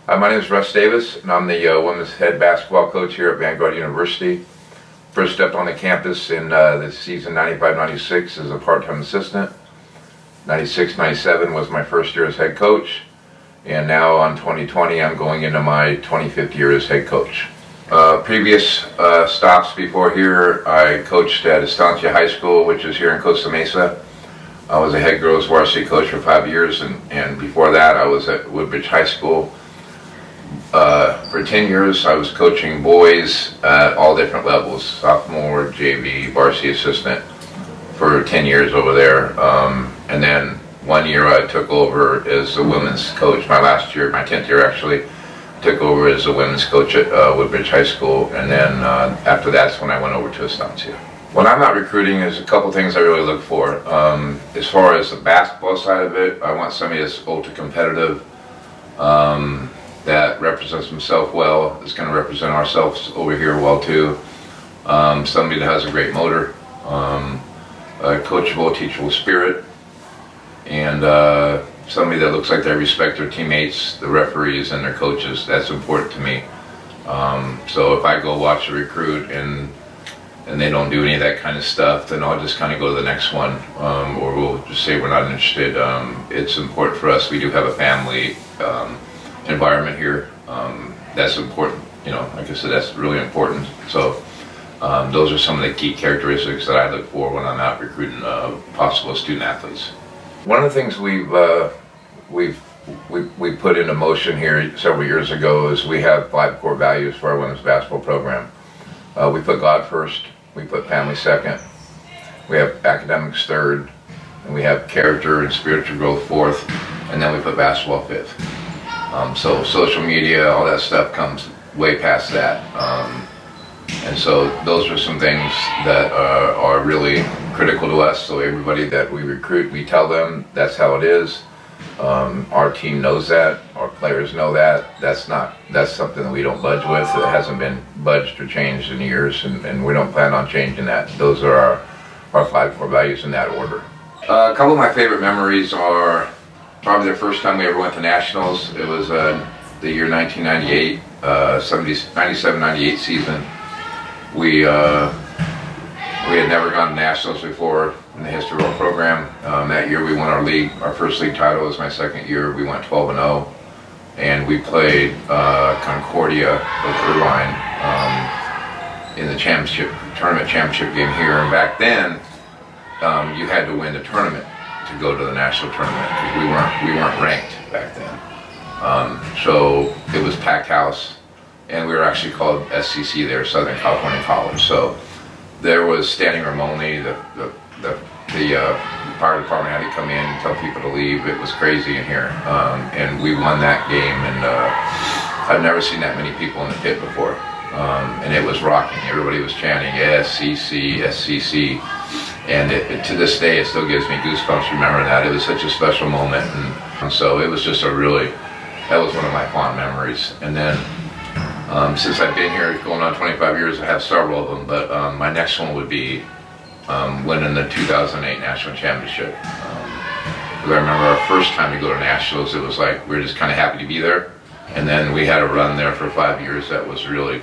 My name is Russ Davis, and I'm the women's head basketball coach here at Vanguard University. First stepped on the campus in the season 95-96 as a part-time assistant. 96-97 was my first year as head coach, and now on 2020 I'm going into my 25th year as head coach. Previous stops before here, I coached at Estancia High School, which is here in Costa Mesa. I was a head girls varsity coach for 5 years, and before that I was at Woodbridge High School. For 10 years I was coaching boys at all different levels, sophomore, JV, varsity assistant for 10 years over there. And then 1 year I took over as a women's coach, my last year, my 10th year actually, took over as a women's coach at Woodbridge High School, and then after that's when I went over to Estancia. When I'm out recruiting, there's a couple things I really look for. As far as the basketball side of it, I want somebody that's ultra competitive, that represents himself well, is going to represent ourselves over here well too. Somebody that has a great motor, a coachable, teachable spirit, and somebody that looks like they respect their teammates, the referees, and their coaches. That's important to me. So if I go watch a recruit and they don't do any of that kind of stuff, then I'll just kind of go to the next one, or we'll just say we're not interested. It's important for us. We do have a family environment here. That's important. You know, like I said, that's really important. So those are some of the key characteristics that I look for when I'm out recruiting possible student athletes. One of the things we put into motion here several years ago is we have 5 core values for our women's basketball program. We put God first, we put family second, we have academics third, and we have character and spiritual growth fourth, and then we put basketball fifth. So social media, all that stuff comes way past that. And so those are some things that are really critical to us. So everybody that we recruit, we tell them that's how it is. Our team knows that, our players know that. That's something that we don't budge with. It hasn't been budged or changed in years, and we don't plan on changing that. Those are our 5 core values in that order. A couple of my favorite memories are probably the first time we ever went to nationals. It was the year 1998, 97-98 season. We had never gone to nationals before in the history of our program. That year we won our first league title. It was my second year. We went 12-0, and we played Concordia of Irvine in the tournament championship game here. And back then, you had to win the tournament to go to the national tournament, because we weren't ranked back then. So it was packed house, and we were actually called SCC there, Southern California College. So there was standing room only. The fire department had to come in and tell people to leave. It was crazy in here, and we won that game. And I've never seen that many people in the pit before, and it was rocking. Everybody was chanting SCC, SCC. And to this day, it still gives me goosebumps remembering that. It was such a special moment, and so it was just that was one of my fond memories. And then, since I've been here going on 25 years, I have several of them, but my next one would be winning the 2008 National Championship. Because I remember our first time to go to Nationals, it was like we were just kind of happy to be there. And then we had a run there for 5 years that was really,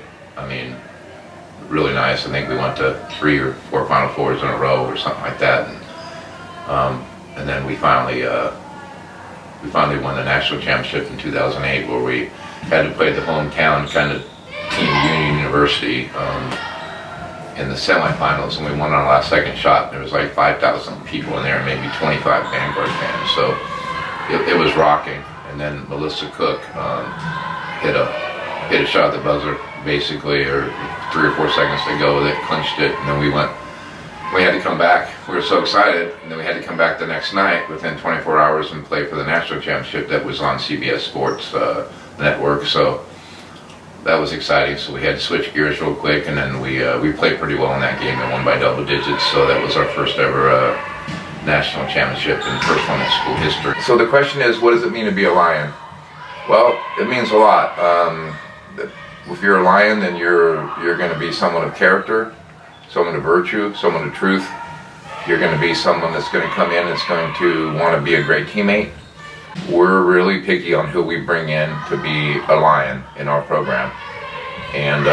really nice. I think we went to 3 or 4 Final Fours in a row or something like that, and then we finally won the national championship in 2008, where we had to play the hometown kind of team, Union University, in the semifinals, and we won on our last second shot. There was like 5,000 people in there, maybe 25 Vanguard fans, so it was rocking. And then Melissa Cook hit a shot at the buzzer, basically, or 3 or 4 seconds to go, that clinched it. And then we had to come back. We were so excited, and then we had to come back the next night within 24 hours and play for the national championship that was on CBS Sports Network. So that was exciting. So we had to switch gears real quick, and then we played pretty well in that game and won by double digits. So that was our first ever national championship and first one in school history. So the question is, what does it mean to be a Lion? Well, it means a lot. If you're a Lion, then you're going to be someone of character, someone of virtue, someone of truth. You're going to be someone that's going to come in that's going to want to be a great teammate. We're really picky on who we bring in to be a Lion in our program, and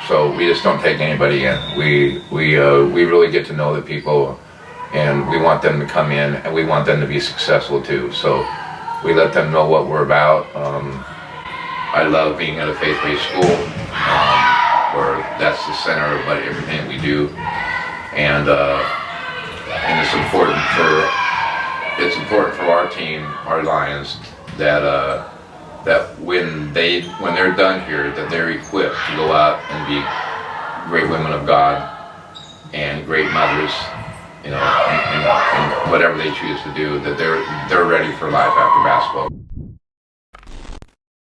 so we just don't take anybody in. We really get to know the people, and we want them to come in, and we want them to be successful too. So we let them know what we're about. I love being at a faith-based school, where that's the center of everything we do, and it's important for our team, our Lions, that when they're done here, that they're equipped to go out and be great women of God and great mothers, you know, and whatever they choose to do, that they're ready for life after basketball.